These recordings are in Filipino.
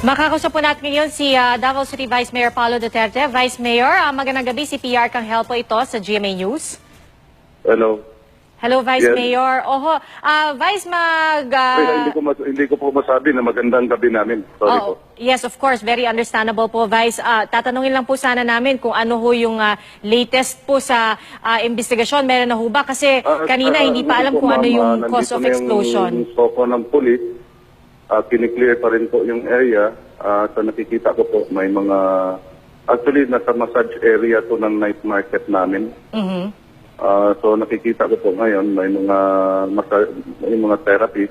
Makakausap po natin ngayon si Davao City Vice Mayor Paulo Duterte. Vice Mayor, magandang gabi. Si PR Kang Helpo ito sa GMA News. Hello. Hello, Vice Yes. Mayor. Oho, Vice, Hindi ko po masabi na magandang gabi namin. Sorry po. Yes, of course. Very understandable po, Vice. Tatanungin lang po sana namin kung ano ho yung latest po sa investigasyon. Meron na ho ba? Kasi kanina hindi pa alam kung ano yung cause of explosion. Nandito na yung soko ng pulis. Kiniklear pa rin po yung area. Sa nakikita ko po, may mga... Actually, nasa massage area to ng night market namin. So nakikita ko po ngayon, may mga therapy.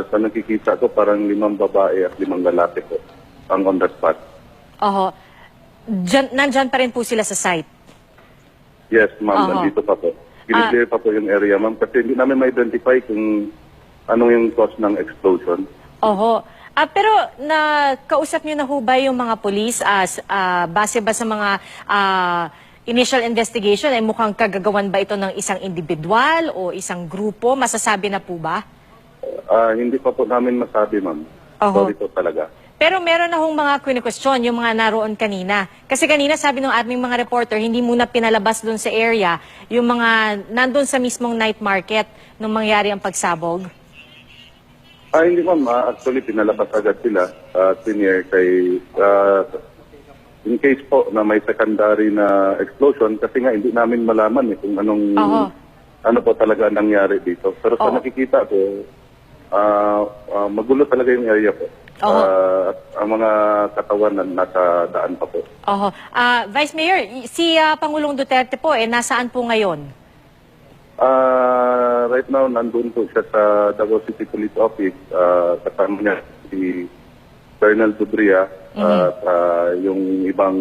Sa nakikita ko, parang 5 babae at 5 lalaki po. Ang on the spot. Oho. Nandyan pa rin po sila sa site? Yes, ma'am. Nandito pa po. Kiniklear pa po yung area, ma'am. Kasi hindi namin ma-identify kung ano yung cause ng explosion. Oho. Pero nakausap niyo na ho ba yung mga police base ba sa mga initial investigation ay mukhang kagagawan ba ito ng isang individual o isang grupo? Masasabi na po ba? Hindi pa po namin masabi, ma'am. Oho. Sorry po talaga. Pero meron na hong mga kwestiyon, yung mga naroon kanina. Kasi kanina sabi ng aming mga reporter, hindi muna pinalabas doon sa area yung mga nandun sa mismong night market nung mangyari ang pagsabog. Hindi, ma'am. Actually, pinalabas agad sila. Senior kay... in case po na may secondary na explosion, kasi nga hindi namin malaman kung anong... ano po talaga nangyari dito. Pero sa nakikita ko, magulo talaga yung area po. At ang mga katawan na nasa daan pa po. Vice Mayor, si Pangulong Duterte po, nasaan po ngayon? Right now, nandun po siya sa Davao City Police Office. Kasama niya si Colonel Dubria at yung ibang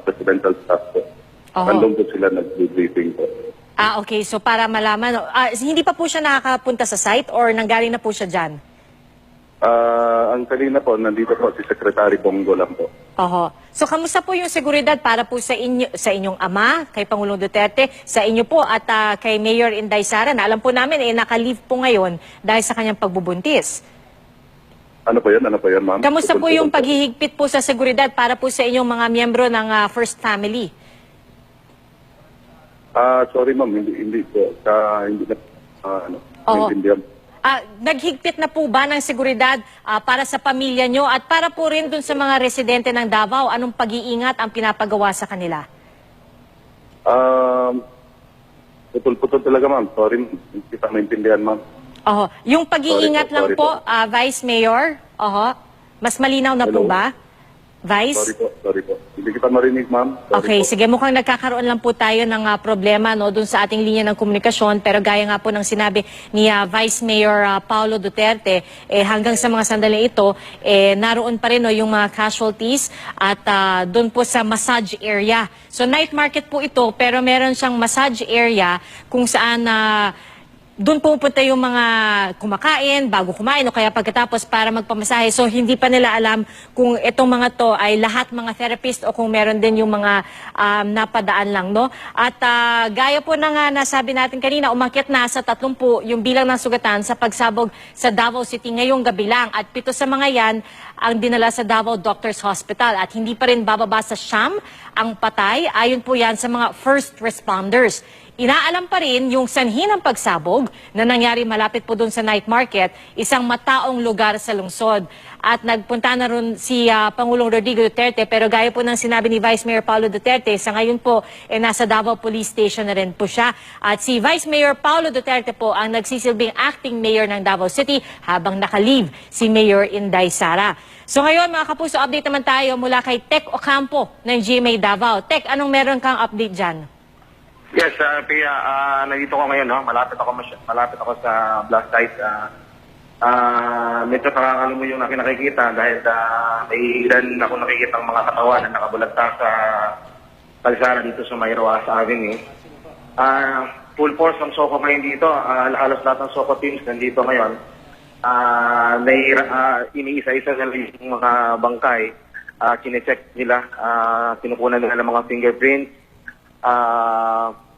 presidential staff po. Nandun po sila nag-briefing po. Okay. So para malaman, hindi pa po siya nakakapunta sa site or nanggaling na po siya dyan? Ang kanina po, nandito po si Secretary Bongo lang po. So kamusta po yung seguridad para po sa inyong ama, kay Pangulong Duterte, sa inyo po at kay Mayor Inday Sara na alam po namin naka-leave po ngayon dahil sa kanyang pagbubuntis? Ano po yan? Ano po yan, ma'am? Kamusta po yung paghihigpit po sa seguridad para po sa inyong mga miyembro ng First Family? Sorry, ma'am. Hindi po. Hindi na, naintindihan. Naghigpit na po ba ng seguridad para sa pamilya nyo at para po rin dun sa mga residente ng Davao? Anong pag-iingat ang pinapagawa sa kanila? Putol-putol talaga, ma'am. Sorry, hindi kita maintindihan, ma'am. Yung pag-iingat lang po, Vice Mayor, mas malinaw na po ba? Vice? Sorry po. Hindi kita marinig, ma'am. Okay, sige. Mukhang nagkakaroon lang po tayo ng problema dun sa ating linya ng komunikasyon. Pero gaya nga po ng sinabi ni Vice Mayor Paulo Duterte, hanggang sa mga sandali ito, naroon pa rin yung mga casualties at doon po sa massage area. So night market po ito, pero meron siyang massage area kung saan doon pupunta yung mga kumakain, bago kumain o kaya pagkatapos para magpamasahe. So hindi pa nila alam kung itong mga to ay lahat mga therapist o kung meron din yung mga napadaan lang, no? At gaya po ng nasabi natin kanina, umakyat na sa 30 yung bilang ng sugatan sa pagsabog sa Davao City ngayong gabi lang. At 7 sa mga yan ang dinala sa Davao Doctors Hospital. At hindi pa rin bababa sa siyam ang patay. Ayon po yan sa mga first responders. Inaalam pa rin yung sanhi ng pagsabog na nangyari malapit po doon sa night market, isang mataong lugar sa lungsod. At nagpunta na rin si Pangulong Rodrigo Duterte, pero gaya po ng sinabi ni Vice Mayor Paulo Duterte, sa ngayon po nasa Davao Police Station na rin po siya. At si Vice Mayor Paulo Duterte po ang nagsisilbing acting mayor ng Davao City habang naka-leave si Mayor Inday Sara. So ngayon mga kapuso, update naman tayo mula kay Tech Ocampo ng GMA Davao. Tech, anong meron kang update dyan? Yes, Pia, nandito ko ngayon, no? Malapit ako sa blast site. Medyo nakakalo mo yung nakikita dahil may ilan ako nakikita ang mga katawan na nakabulagta sa kalsada dito sa Mayroa sa Avenue. Full force ng Soko ngayon dito. Halos lahat ng Soko teams nandito ngayon. Iniisa-isa nila yung mga bangkay. Kine-check nila, kinukunan nila ng mga fingerprints.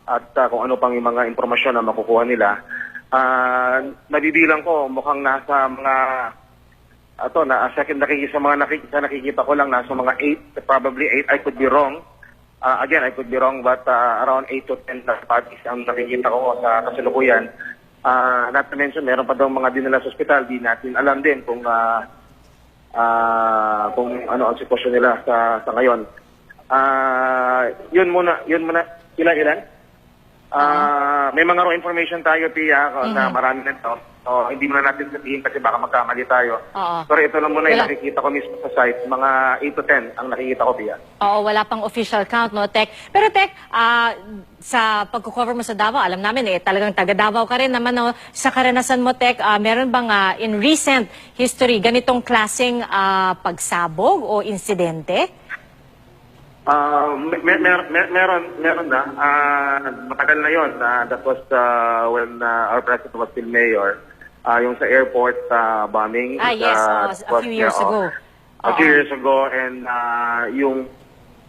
At kung ano pang yung mga impormasyon na makukuha nila. Nabibilang ko, mukhang nasa mga second nakikita nakikita ko lang nasa mga 8, probably 8. I could be wrong. Again, I could be wrong, but around 8 to 10 na parties ang nakikita ko sa kasalukuyan. Not to mention, meron pa daw mga dinala sa ospital. Di natin alam din kung ano ang sitwasyon nila sa ngayon. Yun muna. Ilan? May mga raw information tayo, Pia, na marami na ito. So, hindi muna natin sabihin kasi baka magkamali tayo. Pero ito lang muna yung nakikita ko mismo sa site. Mga 8 to 10 ang nakikita ko, Pia. Oo, wala pang official count, no, Tek? Pero, Tek, sa pagkukover mo sa Davao, alam namin, talagang taga-Davao ka rin naman, no? Sa karanasan mo, Tek, meron bang in recent history ganitong klaseng pagsabog o insidente? Meron na. Matagal na yon. That was when our president was still mayor. Yung sa airport bombing. Yes, a few years ago. A few years ago, and yung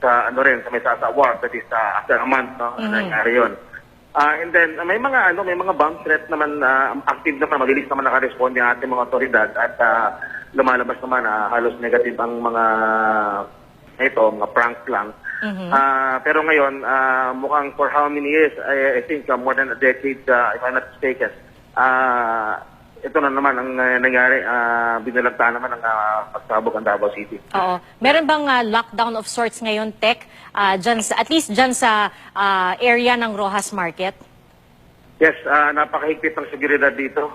sa sa may Sasa War, that is after a month, no? Nangyari yun. And then may mga bomb threat naman, active naman, mabilis naman nakaresponde ang ating mga otoridad at lumalabas naman halos negative ang mga prank lang. Pero ngayon, mukhang for how many years, I think more than a decade, if I'm not mistaken, ito na naman ang nangyari, binalagta naman ang pagsabog ang Davao City. Oo. Meron bang lockdown of sorts ngayon, Tek, at least dyan sa area ng Rojas Market? Yes, napakahigpit ng seguridad dito.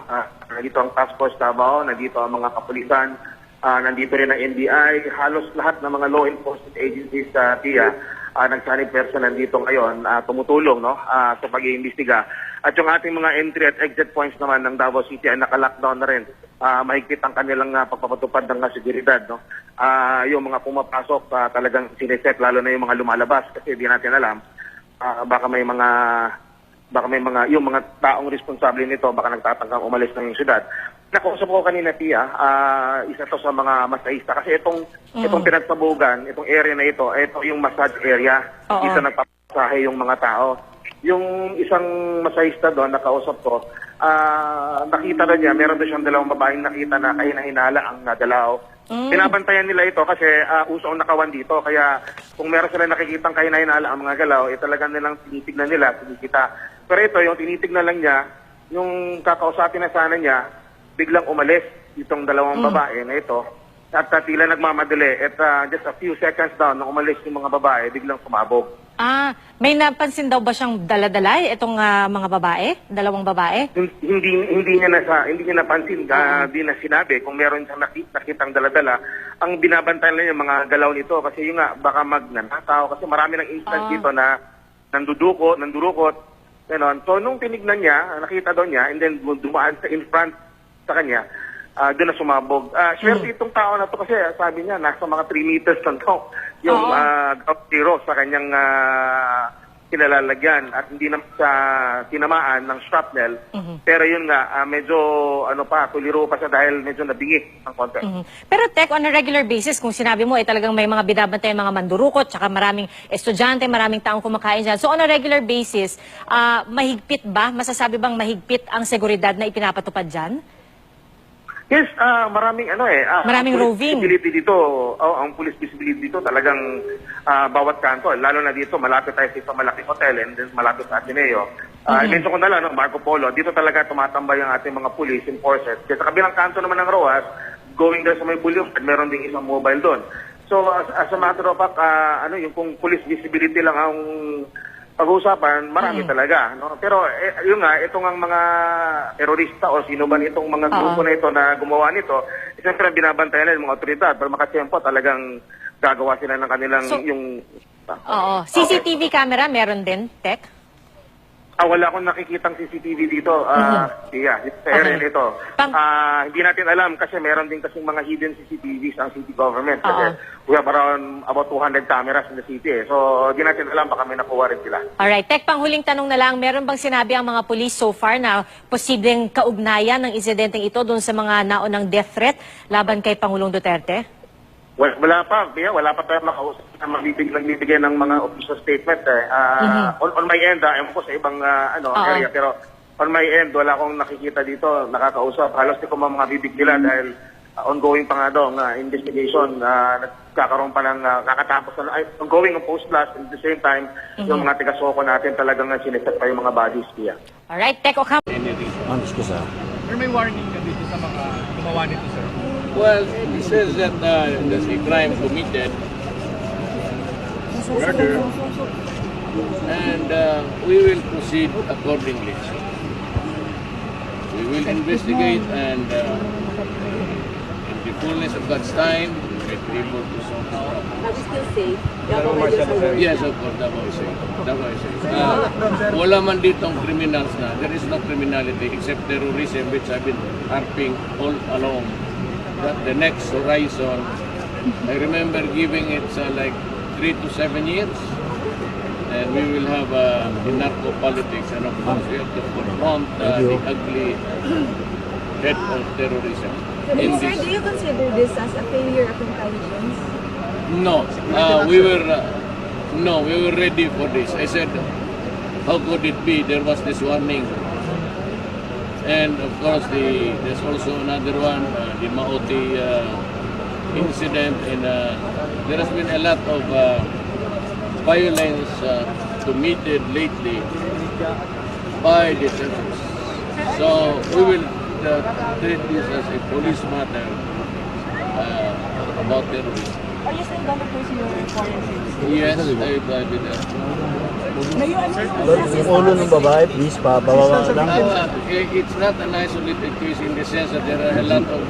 Nandito ang Task Force Davao, nandito ang mga kapulisan, nandito rin ang NBI, halos lahat ng mga law enforcement agencies sa TIA, nagsanib person nandito ngayon, tumutulong sa pag-iimbestiga. At yung ating mga entry at exit points naman ng Davao City ay naka-lockdown na rin. Mahigpit ang kanilang pagpapatupad ng seguridad. Yung mga pumapasok talagang sineset, lalo na yung mga lumalabas kasi di natin alam. Baka may mga yung mga taong responsable nito baka nagtatangkang umalis ng syudad. Nakausap ko kanina, Tia, isa to sa mga masahista kasi itong pinagsabugan, itong area na ito yung massage area. Isa nagpapasahe yung mga tao. Yung isang masahista doon, nakausap ko, nakita na niya, meron doon siyang dalawang babaeng nakita na kahina-hinala ang nadalaw. Binabantayan nila ito kasi uso ang nakawan dito. Kaya kung meron sila nakikitang kahina-hinala ang mga galaw, talagang nilang tinitignan nila, tinikita. Pero ito, yung tinitignan lang niya, yung kakausapin na sana niya, biglang umalis itong dalawang babae na ito. At tila nagmamadali. At just a few seconds down, nung umalis yung mga babae, biglang sumabog. May napansin daw ba siyang dala-dala itong mga babae? Dalawang babae? Hindi niya napansin, di na sinabi kung meron siyang nakitang dala-dala. Ang binabantayan lang yung mga galaw nito kasi yung baka magnanakaw kasi marami ng instance dito na nandurukot, gano'n. So nung tinignan niya, nakita daw niya, and then dumaan sa in front sa kanya, doon na sumabog. Swerte itong tao na to kasi sabi niya, nasa mga 3 meters lang to yung tiro sa kanyang kinalalagyan at hindi na sa tinamaan ng shrapnel. Pero yun nga, medyo tuliro pa siya dahil medyo nabingi ng konti. Pero Tek, on a regular basis, kung sinabi mo, talagang may mga binabantay mga mandurukot, tsaka maraming estudyante, maraming taong kumakain dyan. So on a regular basis, mahigpit ba? Masasabi bang mahigpit ang seguridad na ipinapatupad dyan? Yes, maraming maraming roving. Visibility dito, ang police visibility dito talagang bawat kanto. Lalo na dito, malapit tayo sa malaking hotel and then malapit sa Ateneo. Mention ko na lang, Marco Polo, dito talaga tumatambay ang ating mga police enforcers. Kasi sa kabilang kanto naman ng Roas, going there sa may boulevard, meron ding isang mobile doon. So, as a matter of fact, yung kung police visibility lang ang pag-uusapan, marami talaga. No? Pero yun nga, itong ang mga terorista o sino ba itong mga grupo na ito na gumawa nito, siyempre binabantayan na ng mga otoridad. Pero makatiyempo talagang gagawa sila ng kanilang CCTV camera meron din, Tek? Wala akong nakikitang CCTV dito. Sa area nito. Hindi natin alam kasi meron din kasing mga hidden CCTVs ang city government. Kasi we have about 200 cameras in the city. So, hindi natin alam, baka may nakuha rin sila. Alright. Tek, panghuling tanong na lang, meron bang sinabi ang mga police so far na posibleng kaugnayan ng insidenteng ito doon sa mga naunang death threat laban kay Pangulong Duterte? Wala pa tayo makausap na magbibigay ng mga official statement. On my end, ewan ko sa ibang area, pero on my end, wala akong nakikita dito, nakakausap. Halos di ko mabibig nila dahil ongoing pa nga daw ang investigation. Nagkakaroon pa ng kakatapos na, ongoing ang post-blast. At the same time, yung mga taga-soko natin talagang sineset pa yung mga bodies niya. Alright, Tech Ocampo. Or may warning ka dito sa mga gumawa nito, sir? Well, it says that there's a crime committed, murder, and we will proceed accordingly. We will investigate and in the fullness of God's time, we'll be able to solve the problem. Are we still safe? Davao Marshal, sir. Yes, of course, Davao is safe. Davao is safe. Wala man ditong criminals na. There is no criminality except terrorism which I've been harping all along. That the next horizon, I remember giving it like 3 to 7 years. And we will have the narco politics, and of course we have to confront the ugly head of terrorism. In Sir, do you consider this as a failure of intelligence? No, we were ready for this. I said, how could it be? There was this warning. And of course, there's also another one, the Maoti incident. And there has been a lot of violence committed lately by the terrorists. So we will treat this as a police matter about terrorism. Are you still going to pursue your quarantine? Yes, I did that. Yung ulo ng babae, please, pabawa lang. It's not an isolated case in the sense that there are a lot of,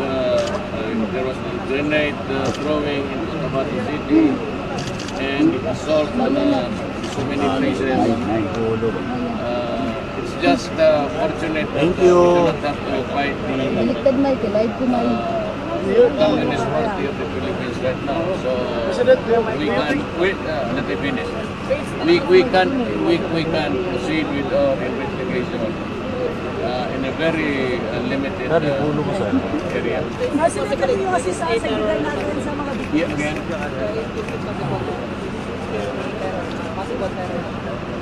there was a grenade throwing into Cotabato City and assault on so many places. It's just fortunate that we do not have to fight the Communist Party of the Philippines right now. So we can wait. Let me finish. We can proceed with our investigation in a very limited area. Yeah, again.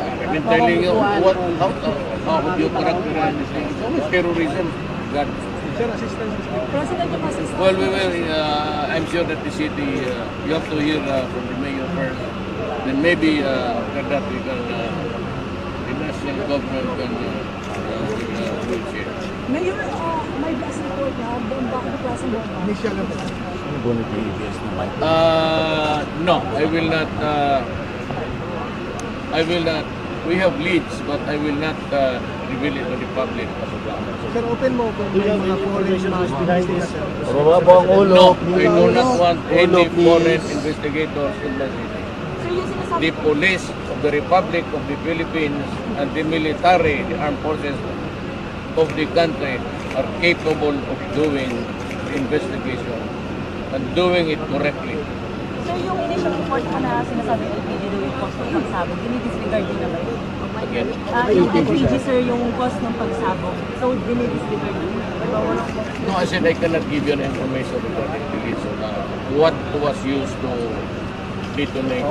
I've been telling you how would you characterize this thing? It's always terrorism. God. Well, we will. I'm sure that the city. You have to hear from the mayor first. Then maybe after that we can. The national government can. Share. Mayor, may blast report na bomba ko klase bomba. Initial na po. No, I will not. I will not. We have leads, but I will not reveal it to the public. Sir, open mo kung may mga foreign investigators. Pababa po ang ulo. No, I do not want any foreign investigators in the city. The police of the Republic of the Philippines and the military, the armed forces of the country are capable of doing the investigation and doing it correctly. Sir, yung initial report na sinasabi ng LPG daw yung cost ng pagsabog, dinidisregard din na ba yun? Again, Yung LPG, sir, yung cost ng pagsabog. So, dinidisregard din. no, I said I cannot give you an information regarding the leads of what was used to detonate.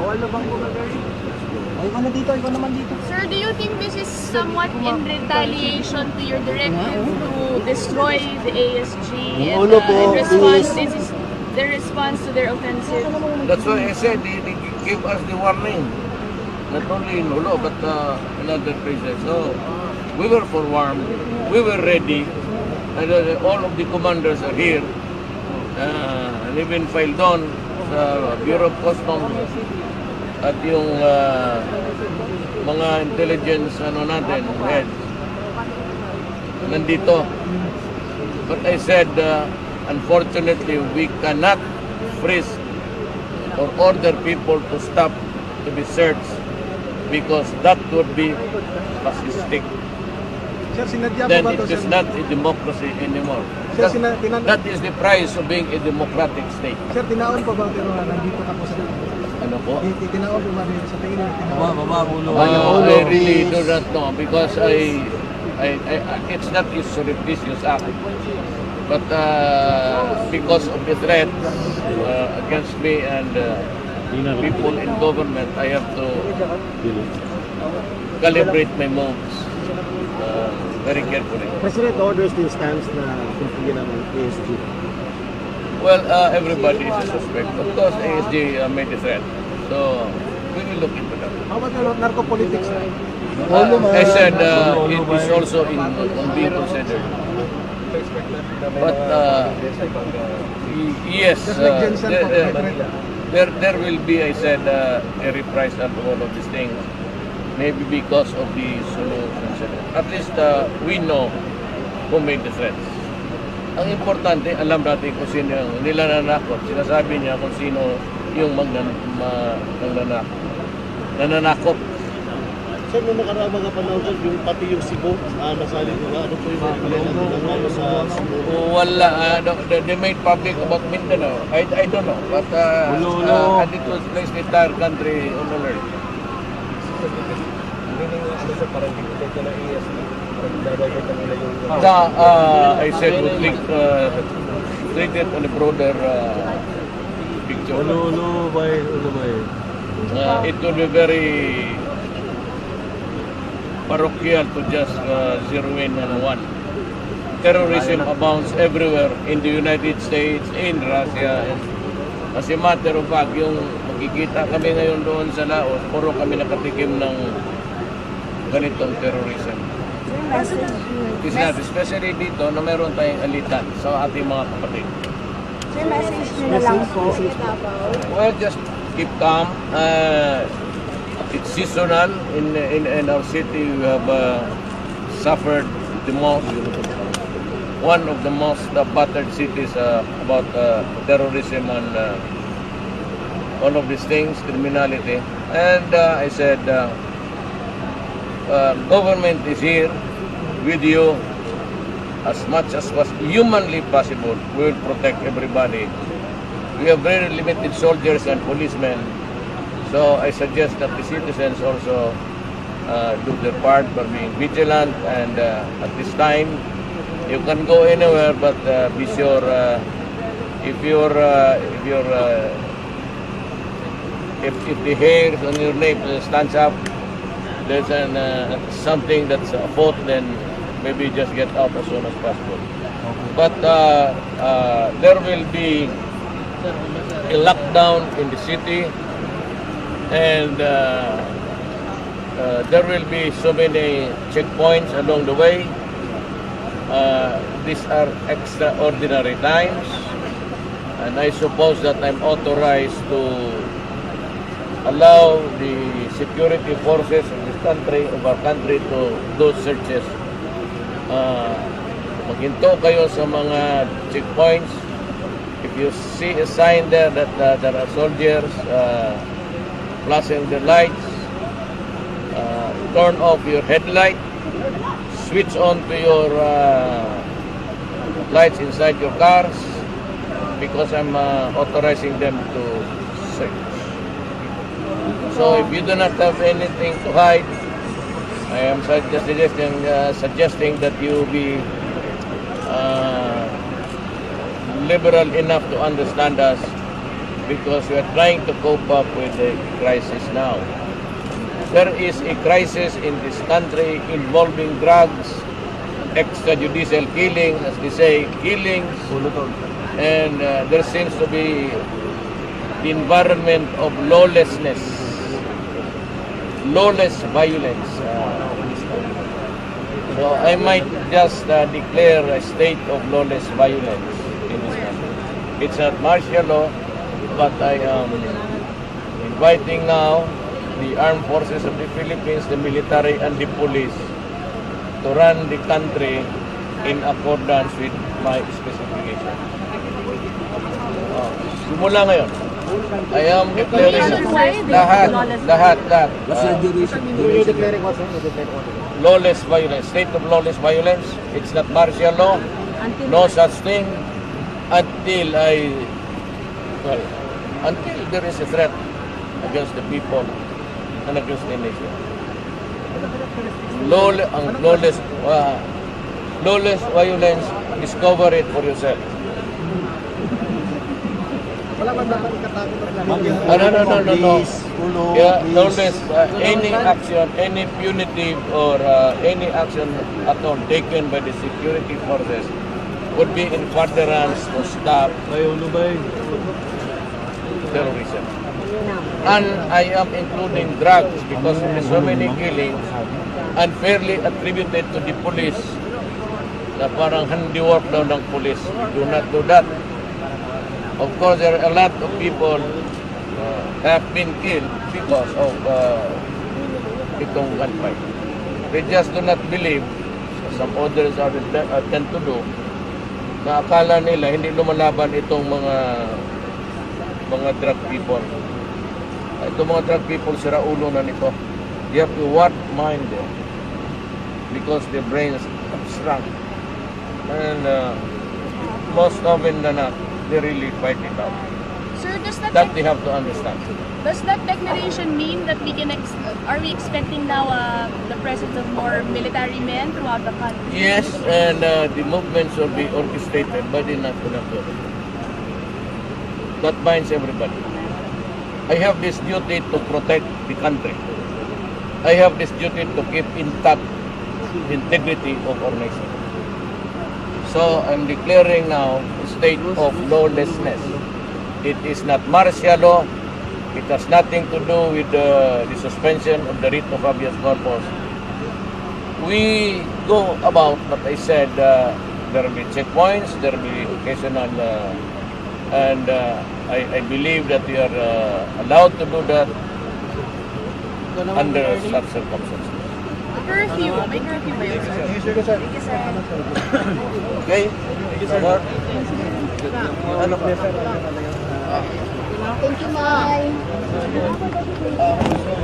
Sir, do you think this is somewhat in retaliation to your directive to destroy the ASG and in response, this is the response to their offensive? That's why I said they gave us the warning. Not only in Hulo, but in other places. So, we were forewarned. We were ready. And all of the commanders are here. And even filed on sa Bureau of Customs at yung mga intelligence natin, heads, nandito. But I said, unfortunately, we cannot freeze or order people to stop to be searched because that would be fascistic. Sir, sinadya Then po ba it ito, is sir? not a democracy anymore. Sir, That is the price of being a democratic state. Sir, tinaon po ba pero nandito ka po sa Ano po? tinaon po ba sa tingin nyo? Tinaon. I really do not know because it's not a surreptitious act. But because of the threat against me and people in government, I have to calibrate my moves very carefully. President orders still stands na kumpigyan ng ASG. Well, everybody is a suspect. Of course, ASG made the threat. So, we will look into that. How about the narco-politics? I said it is also on being considered. But yes, there will be, I said, a reprisal to all of these things. Maybe because of the Sulu incident. At least we know who made the threats. Ang importante, alam natin kung sino yung nilananakot. Sinasabi niya kung sino yung nananakot. Sir, nung nakaraan mga panahon, sir, yung pati yung Cebu, nasali nila, ano po yung mga sa Cebu? Wala, they made public about Mindanao. I don't know, but and it was placed the entire country on alert. I said would treat it on a broader picture. It would be very parochial to just zero in on one. Terrorism abounds everywhere in the United States, in Russia. As a matter of fact, yung makikita kami ngayon doon sa Laos, puro kami nakatikim ng ganitong terrorism. It's not, especially dito na meron tayong alitan sa ating mga kapatid. Sir, message nyo na lang po. Well, just keep calm. It's seasonal. In our city, we have suffered the most. One of the most battered cities about terrorism and all of these things, criminality. And I said, government is here with you as much as was humanly possible. We will protect everybody. We have very limited soldiers and policemen. So I suggest that the citizens also do their part by being vigilant, and at this time you can go anywhere, but be sure if the hairs on your neck stands up, there's something that's afoot, then maybe just get out as soon as possible. But there will be a lockdown in the city, and there will be so many checkpoints along the way. These are extraordinary times, and I suppose that I'm authorized to allow the security forces of this country, of our country, to do searches. Maghinto kayo sa mga checkpoints. If you see a sign there that there are soldiers flashing their lights, turn off your headlight, switch on to your lights inside your cars, because I'm authorizing them to search. So if you do not have anything to hide, I am suggesting that you be liberal enough to understand us, because we are trying to cope up with the crisis now. There is a crisis in this country involving drugs, extrajudicial killing, as they say, killings, and there seems to be the environment of lawlessness, lawless violence. So I might just declare a state of lawless violence in this country. It's not martial law, but I am inviting now the armed forces of the Philippines, the military and the police, to run the country in accordance with my specification. Simula ngayon, I am declaring lahat. Lawless violence, state of lawless violence. It's not martial law, no such thing until there is a threat against the people and against the nation. Lawless violence, discover it for yourself. No. Yeah, lawless, any action, any punitive or any action at all taken by the security forces would be in furtherance to stop terrorism. And I am including drugs because so many killings unfairly attributed to the police na parang handiwork daw ng police. We do not do that. Of course, there are a lot of people have been killed because of itong gunfight. They just do not believe, as some others are tend to do, na akala nila hindi lumalaban itong mga drug people. Itong mga drug people, sira ulo na nito. You have to what mind them because their brains have shrunk. And most often than not, they really fight it out. Sir, That they have to understand. does that declaration mean that we can are we expecting now the presence of more military men throughout the country? Yes, and the movements will be orchestrated by the national government. That binds everybody. I have this duty to protect the country. I have this duty to keep intact the integrity of our nation. So I'm declaring now a state of lawlessness. It is not martial law. It has nothing to do with the suspension of the writ of habeas corpus. We go about what I said. There will be checkpoints. There will be occasional, and I believe that we are allowed to do that under such circumstances. Curfew, may curfew ba yun, sir? Thank you, sir. Okay? Sir? Ano po? Thank you, Mai.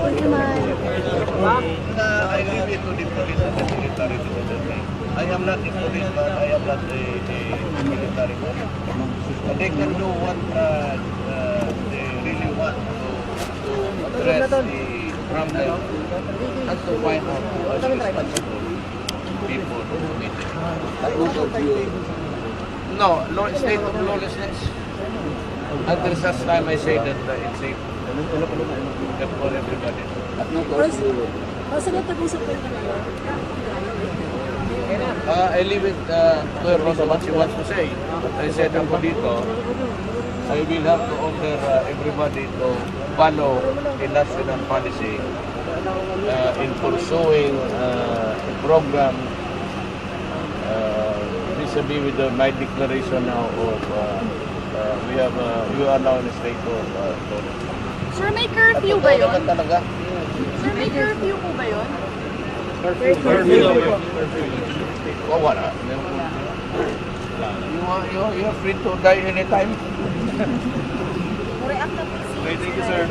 Thank you, Mai. I leave it to the police and the military to determine. I am not the police, but I am not the military man. They can do what they really want to address the problem and to find out who are responsible people who commit it. No, state of lawlessness. Until such time I say that it's safe for everybody. I leave it to Rosa what she wants to say. But I said ako dito, I will have to order everybody to follow a national policy in pursuing a program vis-a-vis with my declaration now of we are now in a state of Sir, may curfew ba yun? talaga. Sir, may curfew po ba yun? O wala. You are free to die anytime. Thank you, sir.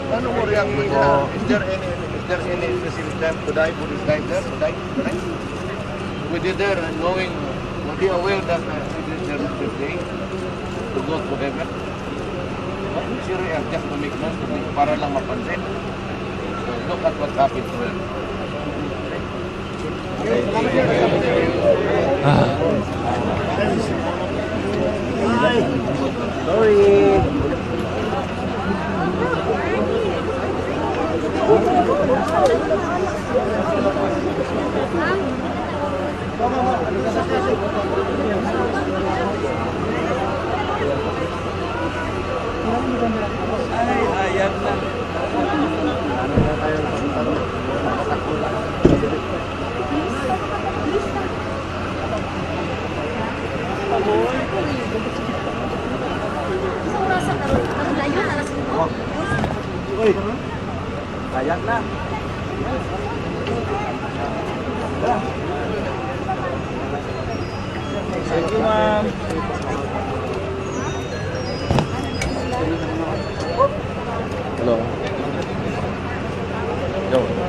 Ano mo react mo dyan? Is there any specific time to die? Would you die there? To die? Right? We did there knowing, were they aware that it is their day to go to heaven? But she react just to make noise, para lang mapansin. So look at what happened to her. Kayak na. Thank you, ma'am. Hello. Yo.